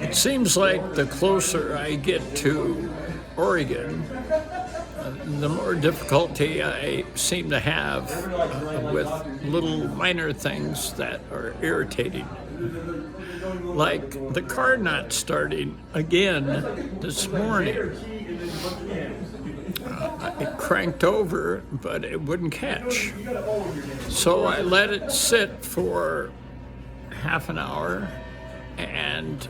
It seems like the closer I get to Oregon, the more difficulty I seem to have with little minor things that are irritating. Like the car not starting again this morning. It cranked over, but it wouldn't catch. So I let it sit for half an hour, and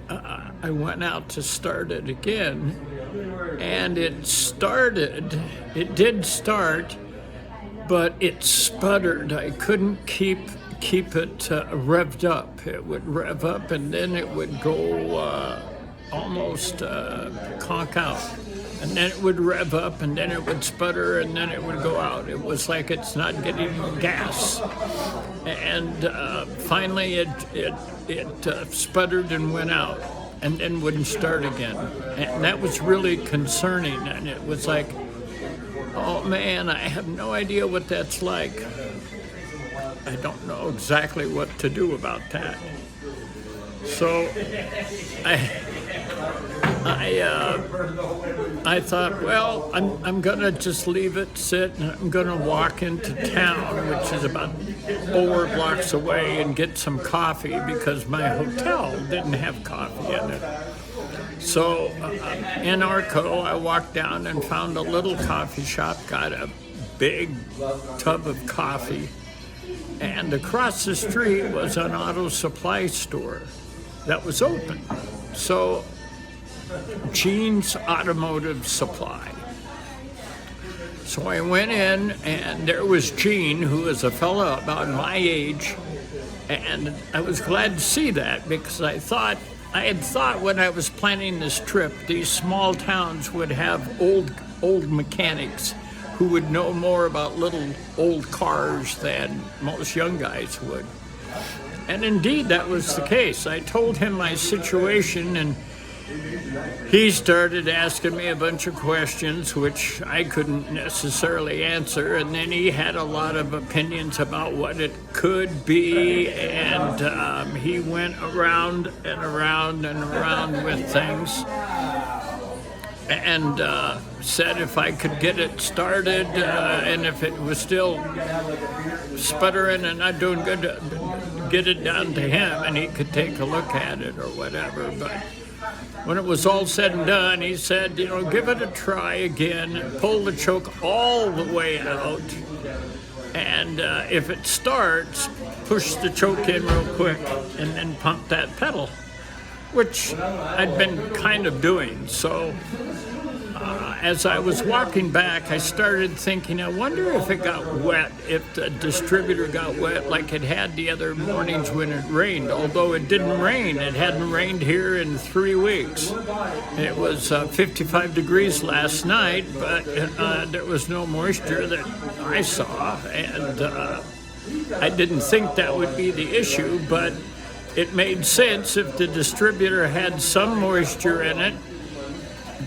I went out to start it again, and it started. It did start, but it sputtered. I couldn't keep it revved up. It would rev up, and then it would go almost conk out. And then it would rev up, and then it would sputter, and then it would go out. It was like it's not getting gas. And finally it sputtered and went out, and then wouldn't start again. And that was really concerning. And it was like, oh man, I have no idea what that's like. I don't know exactly what to do about that. So I thought, well, I'm gonna just leave it sit, and I'm gonna walk into town, which is about 4 blocks away, and get some coffee because my hotel didn't have coffee in it. So in Arco, I walked down and found a little coffee shop, got a big tub of coffee, and across the street was an auto supply store that was open. So Gene's Automotive Supply. So I went in, and there was Gene, who was a fellow about my age, and I was glad to see that because I had thought when I was planning this trip, these small towns would have old mechanics who would know more about little old cars than most young guys would. And indeed, that was the case. I told him my situation, and he started asking me a bunch of questions, which I couldn't necessarily answer, and then he had a lot of opinions about what it could be, and he went around and around and around with things, and said if I could get it started, and if it was still sputtering and not doing good, to get it down to him, and he could take a look at it or whatever. But when it was all said and done, he said, give it a try again, pull the choke all the way out, and if it starts, push the choke in real quick and then pump that pedal, which I'd been kind of doing. So as I was walking back, I started thinking, I wonder if it got wet, if the distributor got wet like it had the other mornings when it rained. Although it didn't rain. It hadn't rained here in 3 weeks. It was 55 degrees last night, but there was no moisture that I saw. And I didn't think that would be the issue, but it made sense if the distributor had some moisture in it.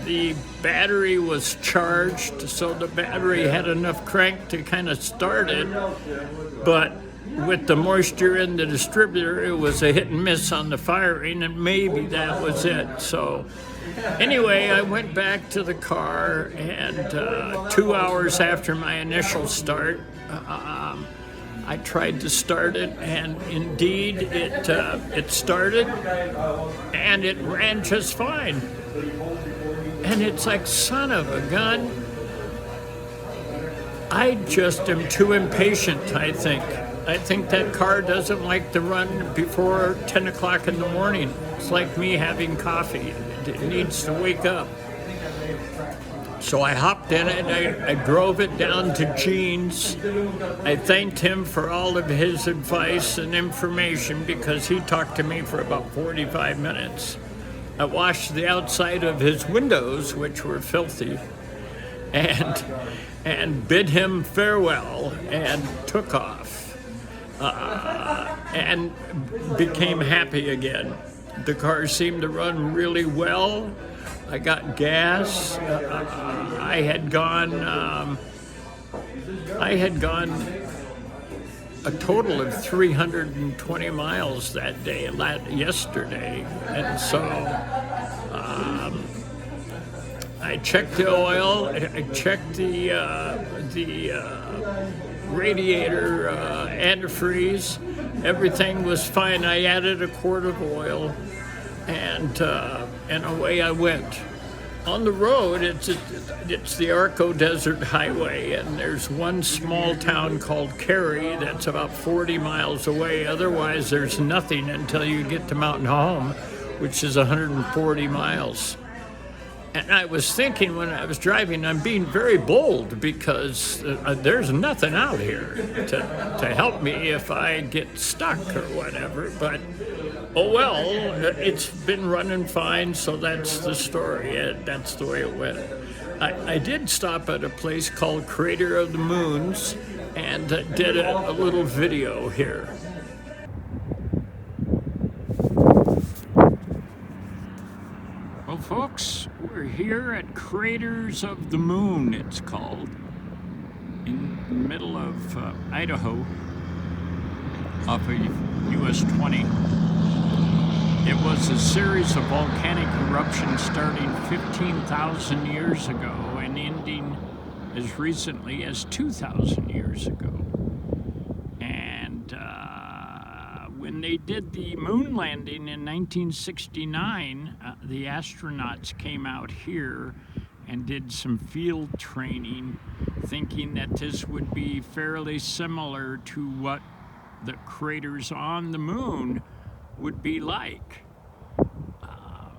The battery was charged, so the battery had enough crank to kind of start it, but with the moisture in the distributor, it was a hit and miss on the firing, and maybe that was it. So anyway, I went back to the car, and 2 hours after my initial start, I tried to start it, and indeed it started, and it ran just fine. And it's like, son of a gun. I just am too impatient, I think. I think that car doesn't like to run before 10 o'clock in the morning. It's like me having coffee. It needs to wake up. So I hopped in it, I drove it down to Gene's. I thanked him for all of his advice and information because he talked to me for about 45 minutes. I washed the outside of his windows, which were filthy, and bid him farewell and took off, and became happy again. The car seemed to run really well. I got gas. I had gone a total of 320 miles that day, yesterday. And so I checked the oil, I checked the radiator antifreeze. Everything was fine. I added a quart of oil, and away I went. On the road, it's the Arco Desert Highway, and there's one small town called Cary that's about 40 miles away. Otherwise, there's nothing until you get to Mountain Home, which is 140 miles. And I was thinking when I was driving, I'm being very bold because there's nothing out here to help me if I get stuck or whatever. But, oh well, it's been running fine, so that's the story. That's the way it went. I did stop at a place called Crater of the Moons and did a little video here. Well, folks, we're here at Craters of the Moon, it's called, in the middle of Idaho, off of US 20. It was a series of volcanic eruptions starting 15,000 years ago and ending as recently as 2,000 years ago. And when they did the moon landing in 1969, the astronauts came out here and did some field training, thinking that this would be fairly similar to what the craters on the moon would be like.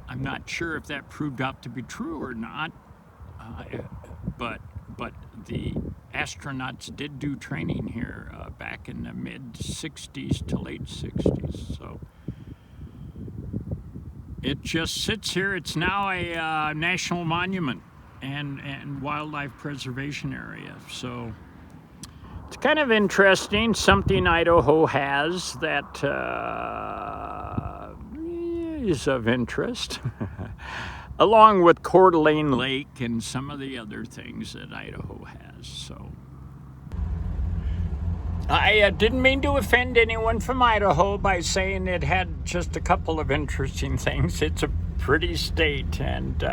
I'm not sure if that proved out to be true or not, but the astronauts did do training here back in the mid-60s to late 60s. So it just sits here. It's now a national monument and wildlife preservation area. So it's kind of interesting, something Idaho has that is of interest, along with Coeur d'Alene Lake and some of the other things that Idaho has. So I didn't mean to offend anyone from Idaho by saying it had just a couple of interesting things. It's a pretty state, and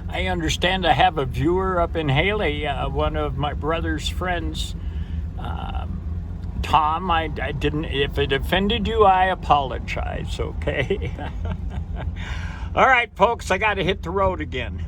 I understand I have a viewer up in Haley, one of my brother's friends. Tom, I didn't, if it offended you, I apologize, okay? All right, folks, I got to hit the road again.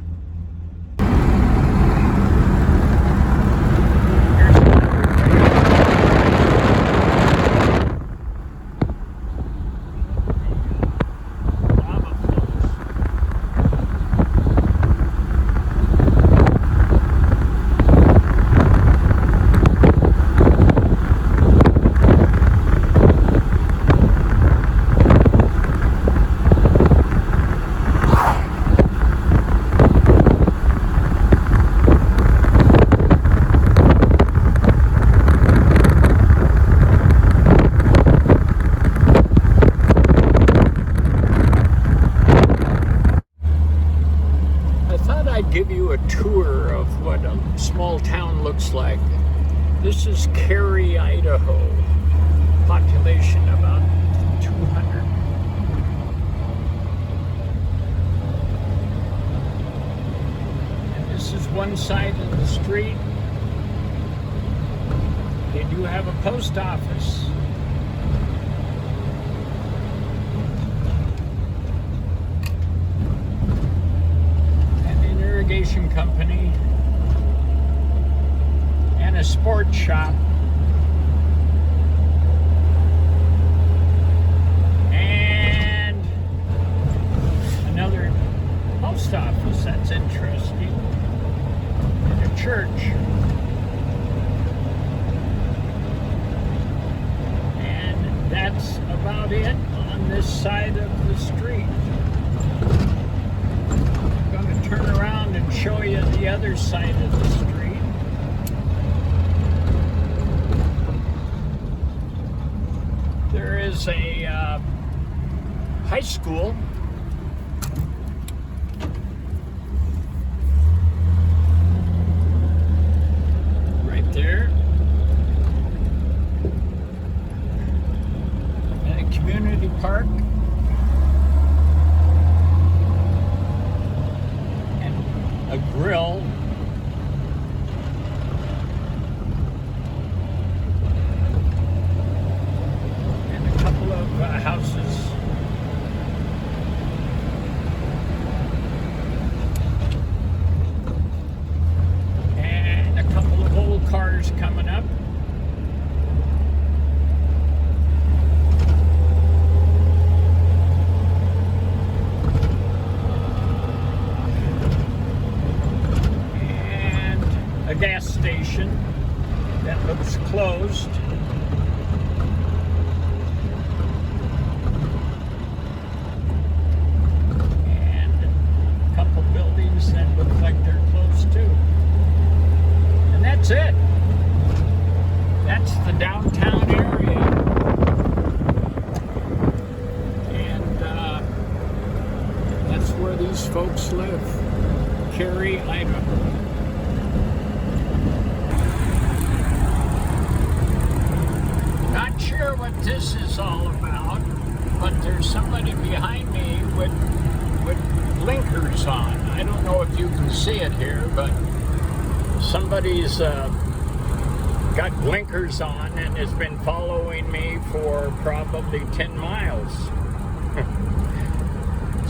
Give you a tour of what a small town looks like. This is Cary, Idaho. Population about 200. And this is one side of the street. They do have a post office. Irrigation company and a sports shop and another post office. That's interesting, and a church, and that's about it on this side of the street. Turn around and show you the other side of the street. There is a high school right there. park. And a grill. And a couple of houses. And a couple of old cars coming up. A gas station that looks closed. And a couple buildings that look like they're closed too. And that's it. That's the downtown area. And that's where these folks live. Cary, Idaho. Not sure what this is all about, but there's somebody behind me with blinkers on. I don't know if you can see it here, but somebody's got blinkers on and has been following me for probably 10 miles.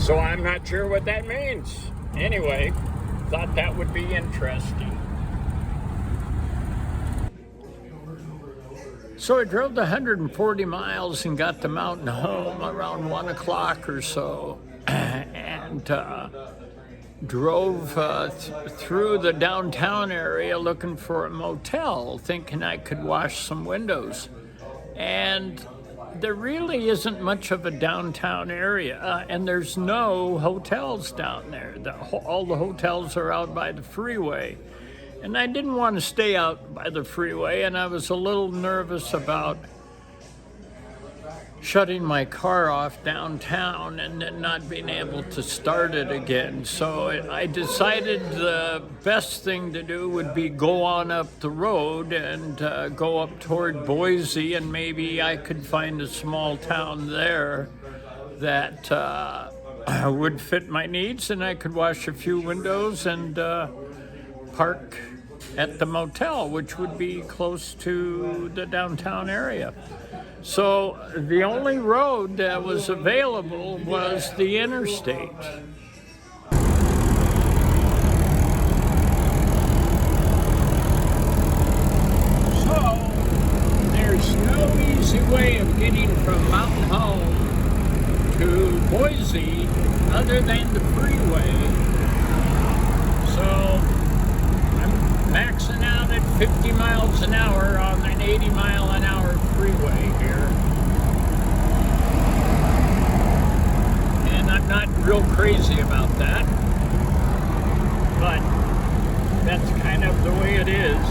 So I'm not sure what that means. Anyway, thought that would be interesting. So I drove the 140 miles and got the mountain home around 1 o'clock or so, and drove through the downtown area looking for a motel, thinking I could wash some windows. And there really isn't much of a downtown area, and there's no hotels down there. All the hotels are out by the freeway. And I didn't want to stay out by the freeway, and I was a little nervous about shutting my car off downtown and then not being able to start it again. So I decided the best thing to do would be go on up the road and go up toward Boise, and maybe I could find a small town there that would fit my needs, and I could wash a few windows and park at the motel, which would be close to the downtown area. So the only road that was available was the interstate. So there's no easy way of getting from Mountain Home to Boise other than the freeway. So maxing out at 50 miles an hour on an 80-mile-an-hour freeway here. And I'm not real crazy about that, but that's kind of the way it is.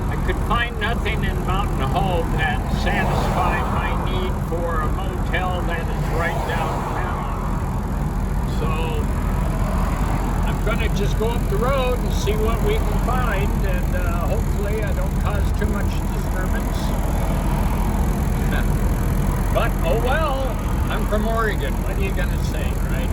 I could find nothing in Mountain Home that satisfied my need for a motel that is right downtown. So I'm going to just go up the road and see what we can find, and hopefully I don't cause too much disturbance. But, oh well, I'm from Oregon. What are you going to say, right?